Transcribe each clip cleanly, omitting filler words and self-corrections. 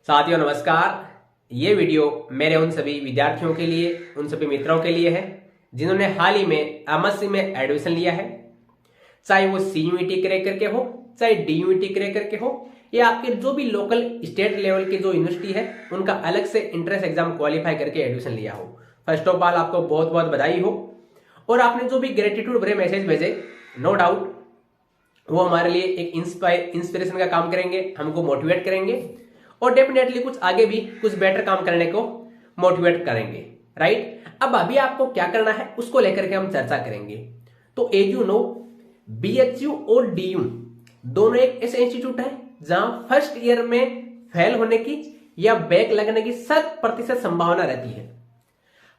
साथियों नमस्कार। ये वीडियो मेरे उन सभी विद्यार्थियों के लिए, उन सभी मित्रों के लिए है जिन्होंने हाल ही में एमएससी में एडमिशन लिया है। चाहे वो सीयूईटी क्रैक करके हो, चाहे डीयूईटी क्रैक करके हो, या आपके जो भी लोकल स्टेट लेवल की जो यूनिवर्सिटी है उनका अलग से इंट्रेंस एग्जाम क्वालिफाई करके एडमिशन लिया हो। फर्स्ट ऑफ ऑल आपको बहुत बहुत बधाई हो। और आपने जो भी ग्रेटिट्यूड भरे मैसेज भेजे, नो डाउट वो हमारे लिए एक इंस्पिरेशन का काम करेंगे, हमको मोटिवेट करेंगे और डेफिनेटली कुछ आगे भी कुछ बेटर काम करने को मोटिवेट करेंगे। राइट, अब अभी आपको क्या करना है उसको लेकर के हम चर्चा करेंगे। तो एज यू नो, बीएचयू और डीयू दोनों एक ऐसे इंस्टीट्यूट है जहां फर्स्ट ईयर में फेल होने की या बैक लगने की 100% संभावना रहती है।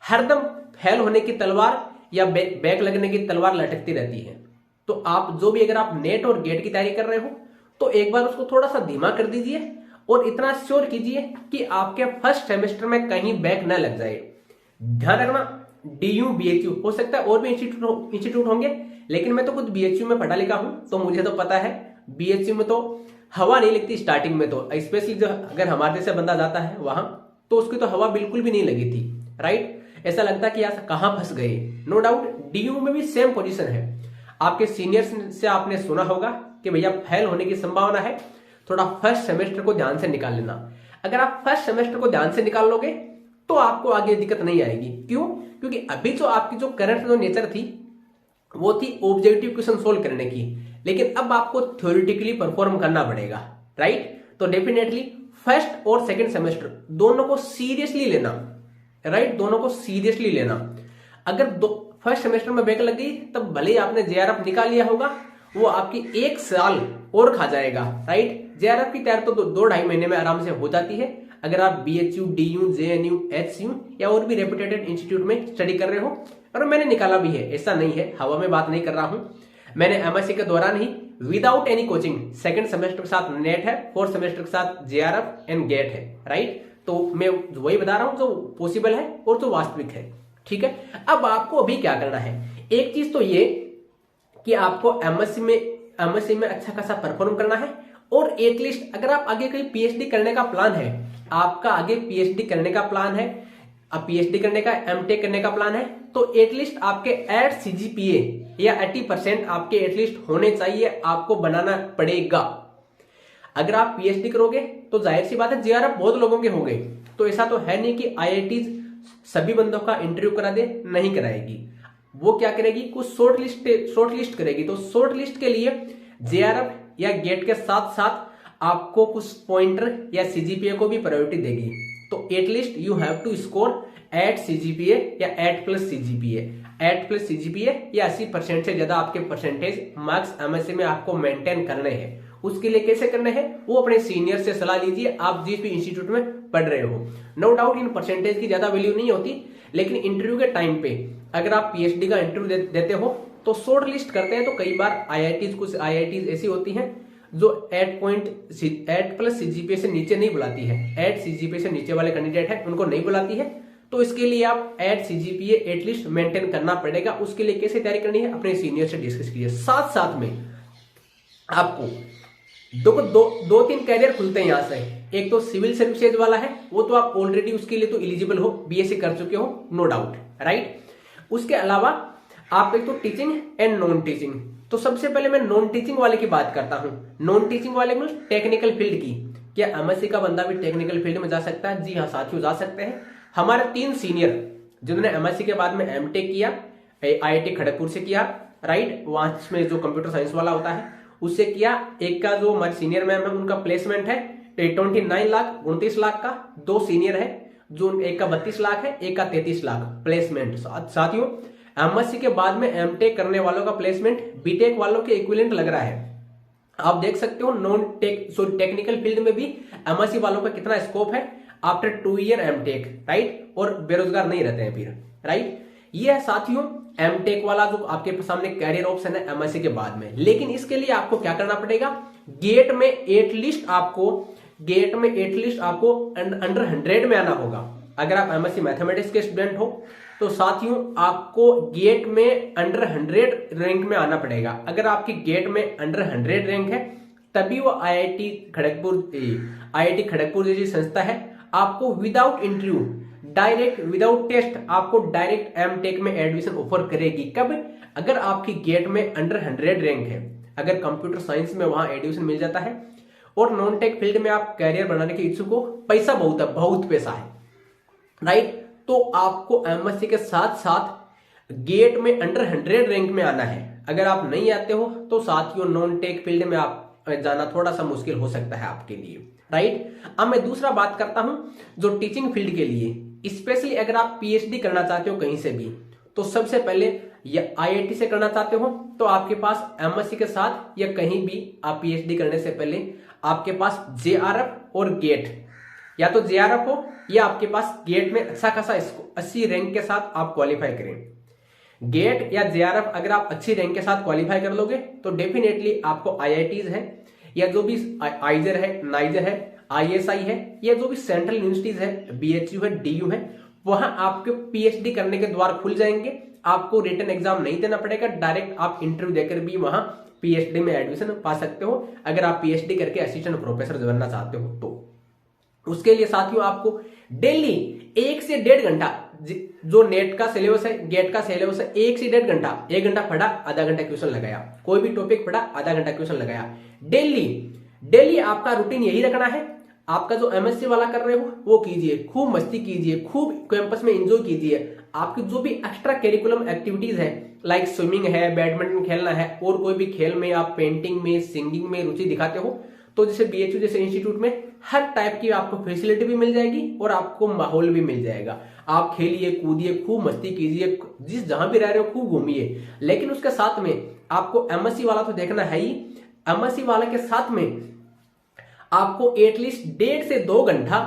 हरदम फेल होने की तलवार या बैक लगने की तलवार लटकती रहती है। तो आप जो भी, अगर आप नेट और गेट की तैयारी कर रहे हो तो एक बार उसको थोड़ा सा धीमा कर दीजिए और इतना श्योर कीजिए कि आपके फर्स्ट सेमेस्टर में कहीं बैक न लग जाए। ध्यान रखना, डीयू बीएचयू हो सकता है और भी इंस्टीट्यूट होंगे, लेकिन मैं तो खुद बीएचयू में पढ़ा लिखा हूं तो मुझे तो पता है बीएचयू में तो हवा नहीं लगती स्टार्टिंग में। तो स्पेशली जो अगर हमारे जैसे बंदा जाता है वहां तो उसकी तो हवा बिल्कुल भी नहीं लगी थी। राइट, ऐसा लगता कि यार कहां फंस गए। नो डाउट डीयू में भी सेम पोजीशन है। आपके सीनियर्स से आपने सुना होगा कि भैया फेल होने की संभावना है, थोड़ा फर्स्ट सेमेस्टर को ध्यान से निकाल लेना। अगर आप फर्स्ट सेमेस्टर को ध्यान से निकाल लोगे तो आपको आगे दिक्कत नहीं आएगी। क्यों? क्योंकि अभी जो आपकी जो करंट जो नेचर थी वो थी ऑब्जेक्टिव क्वेश्चन सोल्व करने की, लेकिन अब आपको थ्योरेटिकली परफॉर्म करना पड़ेगा। राइट, तो डेफिनेटली फर्स्ट और सेकंड सेमेस्टर दोनों को सीरियसली लेना। राइट, दोनों को सीरियसली लेना। अगर फर्स्ट सेमेस्टर में बैक लग गई तब भले ही आपने जेआरएफ निकाल लिया होगा, वो आपकी 1 साल और खा जाएगा। राइट, जेआरएफ की तैयारी तो 2-2.5 महीने में आराम से हो जाती है अगर आप बीएचयू, डीयू, जेएनयू, एचसीयू या और भी रेपुटेटेड इंस्टीट्यूट में स्टडी कर रहे हो। और मैंने निकाला भी है, ऐसा नहीं है, हवा में बात नहीं कर रहा हूं। मैंने एमएससी के दौरान ही without any coaching second semester के साथ नेट है, फोर्थ सेमेस्टर के साथ जेआरएफ एंड गेट है। राइट, तो मैं वही बता रहा हूं जो पॉसिबल है और जो वास्तविक है। ठीक है, अब आपको अभी क्या करना है, एक चीज तो ये कि आपको एमएससी में अच्छा खासा परफॉर्म करना है। और एटलीस्ट अगर आप आगे कहीं पीएचडी करने का प्लान है, आपका आगे पीएचडी करने का प्लान है, अब पीएचडी करने का, एमटेक करने का प्लान है, तो एटलीस्ट आपके 8 सीजीपीए या 80% आपके एटलीस्ट होने चाहिए, आपको बनाना पड़ेगा। अगर आप पीएचडी करोगे तो जाहिर सी बात है जेआरएफ बहुत लोगों के होंगे, तो ऐसा तो है नहीं कि आईआईटी सभी बंदों का इंटरव्यू करा दे, नहीं कराएगी। वो क्या करेगी, कुछ शॉर्ट लिस्ट करेगी। तो शॉर्ट लिस्ट के लिए जेआरएफ या गेट के साथ साथ आपको कुछ पॉइंटर या सीजीपीए को भी प्रायोरिटी देगी। तो at least you have to score 8 CGPA या 8+ सीजीपीए, 8+ सीजीपीए या 80% से ज्यादा आपके परसेंटेज मार्क्स एमएससी में आपको मेंटेन करने हैं। उसके लिए कैसे करने हैं वो अपने सीनियर से सलाह लीजिए, आप जिस भी इंस्टीट्यूट में पढ़ रहे हो। नो डाउट इन परसेंटेज की ज्यादा वैल्यू नहीं होती, लेकिन इंटरव्यू के टाइम पे अगर आप पीएचडी का इंटरव्यू देते हो तो शॉर्ट लिस्ट करते हैं। तो कई बार कुछ आईआईटीज ऐसी होती हैं जो 8+ सीजीपीए से नीचे नहीं बुलाती है, 8 सीजीपीए से नीचे वाले कैंडिडेट हैं उनको नहीं बुलाती है। तो इसके लिए आप 8 सीजीपीए एटलीस्ट मेंटेन करना पड़ेगा। उसके लिए कैसे तैयारी करनी है अपने सीनियर से डिस्कस कीजिए। साथ साथ में आपको दो तीन कैरियर खुलते हैं यहां से। एक तो सिविल सर्विसेज वाला है, वो तो आप ऑलरेडी उसके लिए तो एलिजिबल हो, बीएससी कर चुके हो, नो डाउट। राइट, उसके अलावा आप एक तो टीचिंग एंड नॉन टीचिंग। तो सबसे पहले मैं नॉन टीचिंग वाले की बात करता हूं। नॉन टीचिंग वाले में टेक्निकल फील्ड की, क्या एमएससी का बंदा भी टेक्निकल फील्ड में जा सकता है? जी हाँ साथियों, जा सकते हैं। हमारे 3 सीनियर जिन्होंने एमएससी के बाद में एमटेक किया, आईआईटी खड़गपुर से किया, राइट, वहां में जो कंप्यूटर साइंस वाला होता है उससे किया। एक का जो हमारे सीनियर मैम है उनका प्लेसमेंट है 29 लाख 29 लाख का। 2 सीनियर है जो एक का 32 लाख है, एक का 33 लाख प्लेसमेंट। साथियों एमएससी के बाद में एमटेक करने वालों का प्लेसमेंट बीटेक वालों के इक्विवेलेंट लग रहा है। आप देख सकते हो टेक्निकल फील्ड में भी एमएससी वालों का कितना स्कोप है आफ्टर 2 ईयर एमटेक। राइट, और बेरोजगार नहीं रहते हैं फिर। राइट, ये है साथियों एमटेक वाला जो आपके सामने कैरियर ऑप्शन है एमएससी के बाद में। लेकिन इसके लिए आपको क्या करना पड़ेगा, गेट में एटलीस्ट आपको अंडर 100 में आना होगा। अगर आप एमएससी मैथमेटिक्स के स्टूडेंट हो तो साथियों आपको गेट में अंडर 100 रैंक में आना पड़ेगा। अगर आपकी गेट में अंडर 100 रैंक है तभी वो आईआईटी खड़गपुर जैसी संस्था है आपको without interview, direct without test आपको डायरेक्ट एमटेक में एडमिशन ऑफर करेगी। कब? अगर आपकी गेट में अंडर 100 रैंक है, अगर कंप्यूटर साइंस में वहां एडमिशन मिल जाता है और नॉन टेक फील्ड में आप कैरियर बनाने के इच्छुक हो, पैसा बहुत है, बहुत पैसा है, राइट। तो आपको एमएससी के साथ साथ गेट में अंडर 100 रैंक में आना है। अगर आप नहीं आते हो तो साथियों नॉन टेक फील्ड में आप जाना थोड़ा सा मुश्किल हो सकता है आपके लिए, राइट। अब मैं दूसरा बात करता हूं जो टीचिंग फील्ड के लिए, स्पेशली अगर आप पीएचडी करना चाहते हो कहीं से भी, तो सबसे पहले या आईआईटी से करना चाहते हो तो आपके पास एमएससी के साथ या कहीं भी आप पीएचडी करने से पहले आपके पास जेआरएफ और गेट, या तो जेआरएफ हो या आपके पास गेट में अच्छा खासा 80 रैंक के साथ आप क्वालिफाई करें। गेट या जेआरएफ अगर आप अच्छी रैंक के साथ क्वालिफाई कर लोगे तो डेफिनेटली आपको आईआईटीज है या जो भी आइजर है, नाइजर है, आईएसआई है या जो भी सेंट्रल यूनिवर्सिटीज है, बीएचयू है, डीयू है, वहां आपके पीएचडी करने के द्वार खुल जाएंगे। आपको रिटन एग्जाम नहीं देना पड़ेगा, डायरेक्ट आप इंटरव्यू देकर भी वहां पीएचडी में एडमिशन पा सकते हो अगर आप पीएचडी करके असिस्टेंट प्रोफेसर बनना चाहते हो तो। उसके लिए साथियों आपको डेली 1 से 1.5 घंटा, जो नेट का सिलेबस है, गेट का सिलेबस है, 1 से 1.5 घंटा, 1 घंटा पढ़ा, आधा घंटा क्वेश्चन लगाया, कोई भी टॉपिक पढ़ा, आधा घंटा क्वेश्चन लगाया, डेली आपका रूटीन यही रखना है। आपका जो एमएससी वाला कर रहे हो वो कीजिए, खूब मस्ती कीजिए, खूब कैंपस में एंजॉय कीजिए। आपकी जो भी एक्स्ट्रा करिकुलम एक्टिविटीज है, लाइक स्विमिंग है, बैडमिंटन खेलना है, और कोई भी खेल में आप पेंटिंग में, सिंगिंग में रुचि दिखाते हो, तो जैसे बीएचयू जैसे इंस्टीट्यूट में हर टाइप की आपको फैसिलिटी भी मिल जाएगी और आपको माहौल भी मिल जाएगा। आप खेलिए, कूदिए, खूब मस्ती कीजिए, जिस जहां भी रह रहे हो खूब घूमिए। लेकिन उसके साथ में आपको एमएससी वाला तो देखना है ही, एमएससी वाले के साथ में आपको एटलीस्ट 1.5 से 2 घंटा,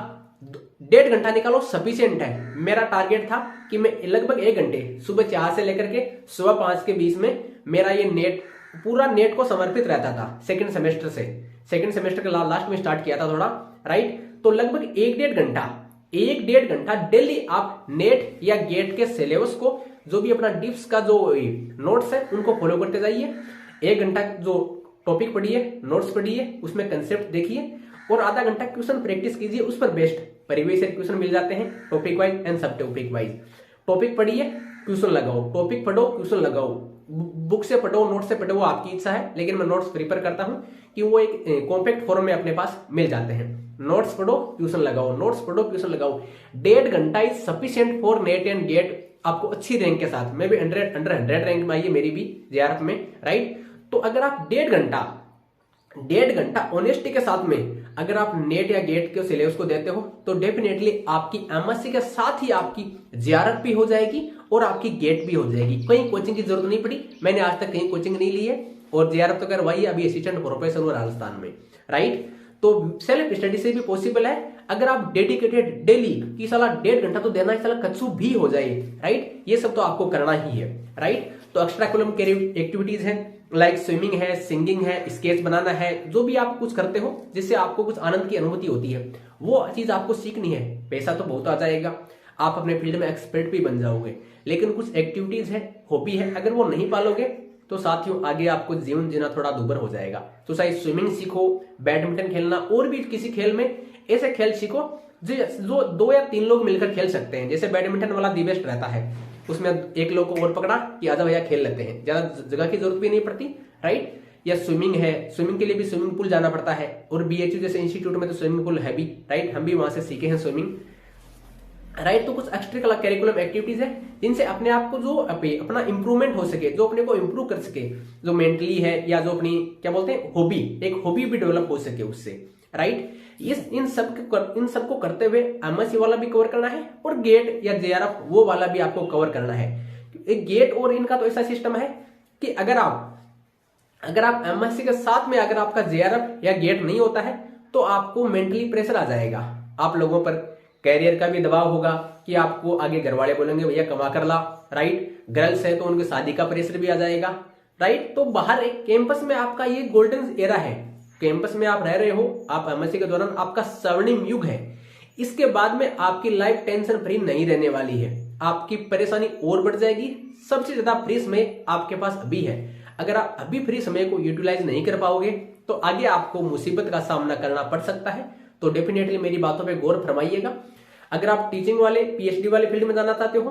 1.5 घंटा निकालो सफिशिएंट है। मेरा टारगेट था कि मैं लगभग 1 घंटे सुबह 4 से लेकर के सुबह 5 के बीच में मेरा ये नेट, पूरा नेट को समर्पित रहता था। सेकंड सेमेस्टर के लास्ट में स्टार्ट किया था थोड़ा, राइट। तो लगभग 1.5 घंटा डेली आप नेट या गेट के सिलेबस को, जो भी अपना डिप्स का जो नोट्स है उनको फॉलो करते जाइए। 1 घंटा जो टॉपिक पढ़िए, नोट्स पढ़िए, उसमें कंसेप्ट देखिए और आधा घंटा क्वेश्चन प्रैक्टिस कीजिए। उस पर बेस्ट प्रीवियस ईयर क्वेश्चन मिल जाते हैं टॉपिक वाइज एंड सब टॉपिक वाइज। टॉपिक पढ़िए, क्वेश्चन लगाओ, टॉपिक पढ़ो, क्वेश्चन लगाओ, बुक से पढ़ो, नोट से पढ़ो, वो आपकी इच्छा है, लेकिन मैं नोट्स प्रिपेयर करता हूं कि वो एक कॉम्पैक्ट फॉर्म में अपने पास मिल जाते हैं। नोट्स पढ़ो, ट्यूशन लगाओ, नोट्स पढ़ो, ट्यूशन लगाओ। 1.5 घंटा is sufficient for NET and GATE, आपको अच्छी रैंक के साथ। मैं भी अंडर 100 रैंक में आई है मेरी भी जेआरएफ में, राइट। तो अगर आप 1.5 घंटा ऑनेस्टी के साथ में अगर आप नेट या गेट के सिलेबस को देते हो तो डेफिनेटली आपकी एमएससी के साथ ही आपकी जेआरएफ भी हो जाएगी और आपकी गेट भी हो जाएगी। कहीं कोचिंग की जरूरत नहीं पड़ी, मैंने आज तक कहीं कोचिंग नहीं ली है और जेआरएफ तो करवाई है अभी असिस्टेंट प्रोफेसर हूं राजस्थान में, राइट। तो सेल्फ स्टडी से भी पॉसिबल है अगर आप डेडिकेटेड डेली की साला 1.5 घंटा तो देना ही, साला कच्चू भी हो जाए, राइट। ये सब तो आपको करना ही है, राइट। तो एक्स्ट्रा करिकुलम एक्टिविटीज है, लाइक स्विमिंग है, सिंगिंग है, स्केच बनाना है, जो भी आप कुछ करते हो जिससे आपको कुछ आनंद की अनुभूति होती है, वो चीज आपको सीखनी है। पैसा तो बहुत आ जाएगा, आप अपने फील्ड में एक्सपर्ट भी बन जाओगे, लेकिन कुछ एक्टिविटीज है, हॉबी है, अगर वो नहीं पालोगे तो साथियों आगे आपको जीवन जीना थोड़ा दूभर हो जाएगा। तो चाहे स्विमिंग सीखो, बैडमिंटन खेलना, और भी किसी खेल में ऐसे खेल सीखो जो 2 या 3 लोग मिलकर खेल सकते हैं। जैसे बैडमिंटन वाला दी बेस्ट रहता है, उसमें एक लोग को और पकड़ा कि आजा भैया खेल लेते हैं, ज्यादा जगह की जरूरत भी नहीं पड़ती, राइट। या स्विमिंग है, स्विमिंग के लिए भी स्विमिंग पूल जाना पड़ता है, और बीएचयू जैसे इंस्टीट्यूट में तो स्विमिंग पूल है भी, राइट। हम भी वहां से सीखे हैं स्विमिंग, राइट। तो कुछ एक्स्ट्रा करिकुलम एक्टिविटीज है जिनसे अपने आप को जो अपना इंप्रूवमेंट हो सके, जो अपने को इंप्रूव कर सके, जो मेंटली है या जो अपनी क्या बोलते हैं हॉबी, एक हॉबी भी डेवलप हो सके उससे, राइट। इन सब को करते हुए एमएससी वाला भी कवर करना है और गेट या जेआरएफ वो वाला भी आपको कवर करना है। एक गेट और इनका तो ऐसा सिस्टम है कि अगर आप एमएससी के साथ में अगर आपका जेआरएफ या गेट नहीं होता है तो आपको मेंटली प्रेशर आ जाएगा, आप लोगों पर कैरियर का भी दबाव होगा कि आपको आगे घर वाले बोलेंगे भैया कमा कर ला, राइट। गर्ल्स है तो उनकी शादी का प्रेशर भी आ जाएगा, राइट। तो बाहर एक कैंपस में आपका ये गोल्डन एरा है, कैंपस में आप रह रहे हो, आप एमएससी के दौरान आपका स्वर्णिम युग है। इसके बाद में आपकी लाइफ टेंशन फ्री नहीं रहने वाली है, आपकी परेशानी और बढ़ जाएगी। सबसे ज्यादा फ्री समय आपके पास अभी है, अगर आप अभी फ्री समय को यूटिलाइज नहीं कर पाओगे तो आगे आपको मुसीबत का सामना करना पड़ सकता है। तो डेफिनेटली मेरी बातों पे गौर फरमाइएगा। अगर आप टीचिंग वाले पीएचडी वाले फील्ड में जाना चाहते हो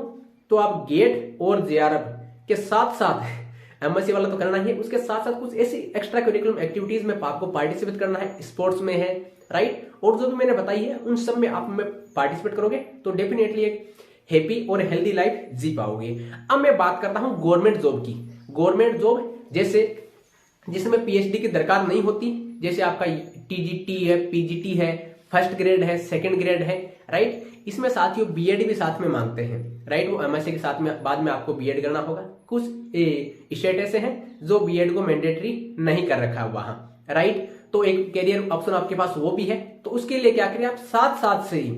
तो आप गेट और जेआरएफ के साथ साथ एमएससी वाला तो करना ही है, उसके साथ साथ कुछ ऐसी एक्स्ट्रा करिकुलम एक्टिविटीज में आपको पार्टिसिपेट करना है, स्पोर्ट्स में है, राइट। और जो भी मैंने बताई है उन सब में आप में पार्टिसिपेट करोगे तो डेफिनेटली एक हैप्पी और हेल्दी लाइफ जी पाओगे। अब मैं बात करता हूं गवर्नमेंट जॉब की। गवर्नमेंट जॉब जैसे जिसमें पीएचडी की दरकार नहीं होती, जैसे आपका टीजीटी है, पीजीटी है, फर्स्ट ग्रेड है, सेकंड ग्रेड है, राइट। इसमें साथियों बीएड भी साथ में मांगते हैं, राइट। वो एमएससी के साथ में बाद में आपको बीएड करना होगा। कुछ स्टेट ऐसे हैं जो बीएड को मैंडेटरी नहीं कर रखा वहां, राइट। तो एक कैरियर ऑप्शन आपके पास वो भी है। तो उसके लिए क्या करें आप, साथ साथ से ही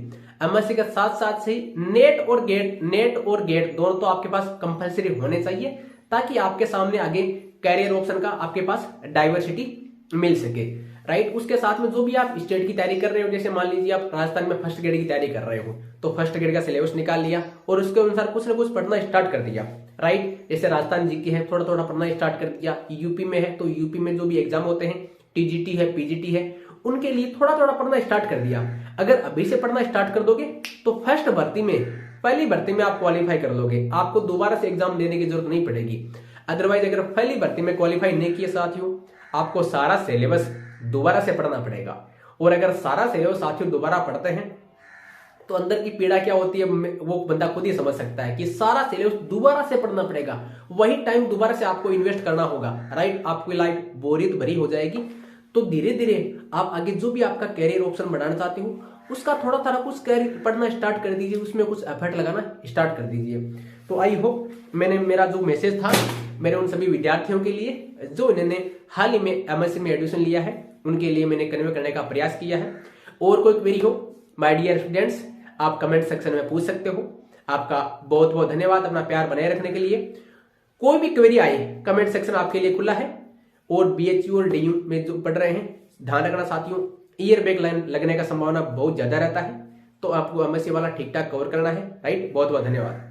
एमएससी के साथ साथ से ही नेट और गेट दोनों तो आपके पास कंपलसरी होने चाहिए, ताकि आपके सामने आगे कैरियर ऑप्शन का आपके पास डाइवर्सिटी मिल सके, राइट। उसके साथ में जो भी आप स्टेट की तैयारी कर रहे हो, जैसे मान लीजिए आप राजस्थान में फर्स्ट ग्रेड की तैयारी कर रहे हो तो फर्स्ट ग्रेड का सिलेबस निकाल लिया और उसके अनुसार कुछ ना कुछ पढ़ना स्टार्ट कर दिया, राइट। जैसे राजस्थान जीके है, थोड़ा थोड़ा पढ़ना स्टार्ट कर दिया। यूपी में है तो यूपी में जो भी एग्जाम होते हैं, टीजीटी है, पीजीटी है, उनके लिए थोड़ा थोड़ा पढ़ना स्टार्ट कर दिया। अगर अभी से पढ़ना स्टार्ट कर दोगे तो फर्स्ट भर्ती में, पहली भर्ती में आप क्वालिफाई कर लोगे, आपको दोबारा से एग्जाम देने की जरूरत नहीं पड़ेगी। अदरवाइज अगर पहली भर्ती में क्वालिफाई नहीं किए साथियों, आपको सारा सिलेबस दोबारा से पढ़ना पड़ेगा। और अगर सारा सिलेबस साथियों दोबारा पढ़ते हैं तो अंदर की पीड़ा क्या होती है वो बंदा खुद ही समझ सकता है कि सारा सिलेबस दोबारा से पढ़ना पड़ेगा, वही टाइम दोबारा से आपको इन्वेस्ट करना होगा, राइट। आपकी लाइफ बोरियत भरी हो जाएगी। तो धीरे धीरे आप आगे जो भी आपका कैरियर ऑप्शन बनाना चाहते हो उसका थोड़ा थोड़ा कुछ कैरियर पढ़ना स्टार्ट कर दीजिए, उसमें कुछ एफर्ट लगाना स्टार्ट कर दीजिए। तो आई होप मैंने मेरा जो मैसेज था मेरे उन सभी विद्यार्थियों के लिए जो इन्होंने हाल ही में एमएससी में एडमिशन लिया है उनके लिए मैंने कन्वे करने का प्रयास किया है। और कोई क्वेरी हो माय डियर स्टूडेंट्स आप कमेंट सेक्शन में पूछ सकते हो। आपका बहुत बहुत धन्यवाद अपना प्यार बनाए रखने के लिए। कोई भी क्वेरी आए कमेंट सेक्शन आपके लिए खुला है। और बीएचयू और डीयू में जो पढ़ रहे हैं ध्यान रखना साथियों, ईयर बैग लाइन लगने का संभावना बहुत ज्यादा रहता है, तो आपको एमएससी वाला ठीक ठाक कवर करना है, राइट। बहुत बहुत धन्यवाद।